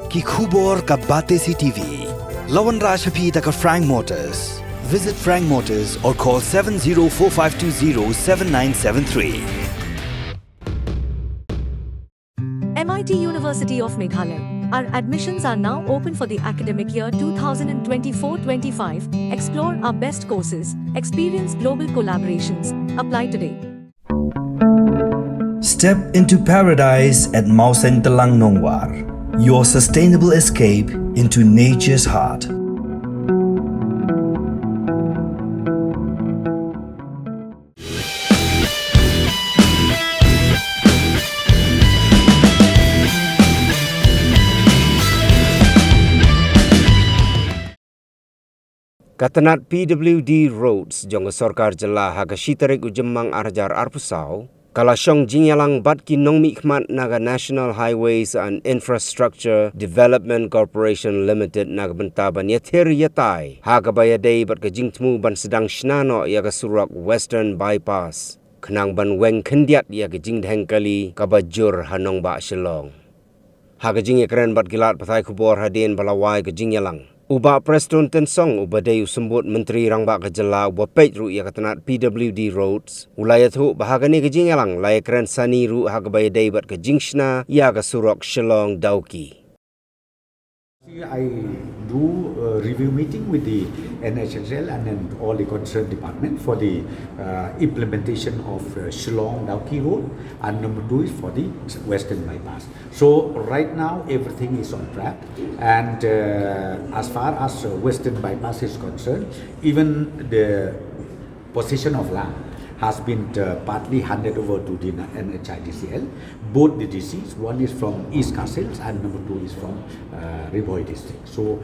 Ki khubor ka bate si TV. Lawan Rashaphi taka Frank Motors. Visit Frank Motors or call 7045207973. MIT University of Meghalaya. Our admissions are now open for the academic year 2024-25. Explore our best courses, experience global collaborations. Apply today. Step into paradise at Mausen Telang Nongwar. Your sustainable escape into nature's heart. Katanat PWD roads jong Sorkar jela haga shitarik ujemang arjar arpusau kalasong jingyalang bat kinong mikmat naga National Highways and Infrastructure Development Corporation Limited naga bentaban yatir yatai haga bayadei bat kajingtmu ban sedang Shna no yaga Surok Western Bypass kenang ban weng kendiat yaga jingdhengkali kabajur hanong ba shilong haga jingekren bat gilat pathai kubor hadin balawai ke jingyalang Uba Preston Tensong ubadai usembut Menteri Rangba Kejela uba pej ru ia katanat PWD roads ulayat hu bahagani kejingalang laya keren sani ru hagabaya daibat kejing Shna ia ke Surok Shillong Dauki. I do a review meeting with the Nhidcl and then all the concerned department for the implementation of Shillong Dauki Road, and number 2 is for the Western Bypass. So right now everything is on track, and as far as Western Bypass is concerned, even the possession of land has been partly handed over to the Nhidcl. Both the DCs, one is from East Castles and number 2 is from Riboy district. So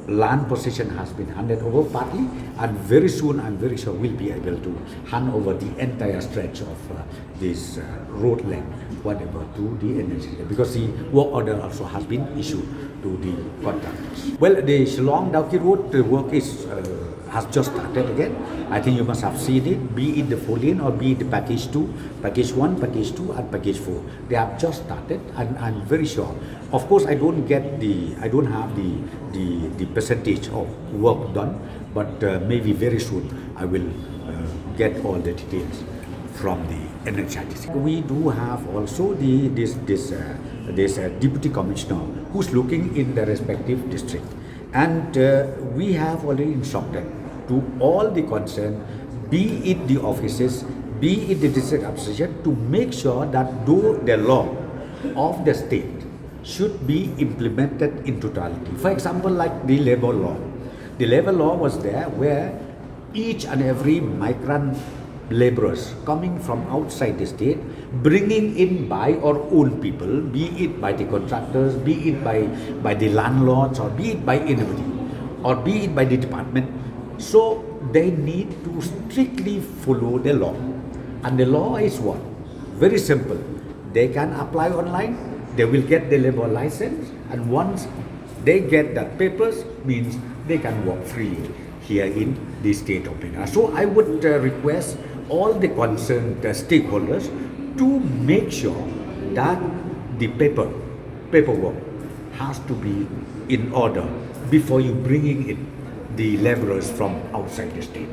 land possession has been handed over partly, and very soon I'm very sure we'll be able to hand over the entire stretch of this road length, whatever, to the Nhidcl, because the work order also has been issued to the contractors. Well, the Shillong Dauki Road, the work is has just started again. I think you must have seen it, be it the 4-lane or be it the package 2, package 1, package 2 and package 4. They have just started, and I'm very sure. Of course, I don't have the percentage of work done, but maybe very soon I will get all the details from the Nhidcl. We do have also this deputy commissioner who's looking in the respective district, and we have already instructed to all the concerned, be it the offices, be it the district administration, to make sure that the law of the state should be implemented in totality. For example, like the labor law. The labor law was there where each and every migrant laborers coming from outside the state, bringing in by our own people, be it by the contractors, be it by the landlords, or be it by anybody, or be it by the department. So they need to strictly follow the law. And the law is what? Very simple. They can apply online, they will get the labor license, and once they get that papers, means they can work freely here in the state of Bengal. So I would request all the concerned stakeholders to make sure that the paperwork has to be in order before you bringing in the laborers from outside the state.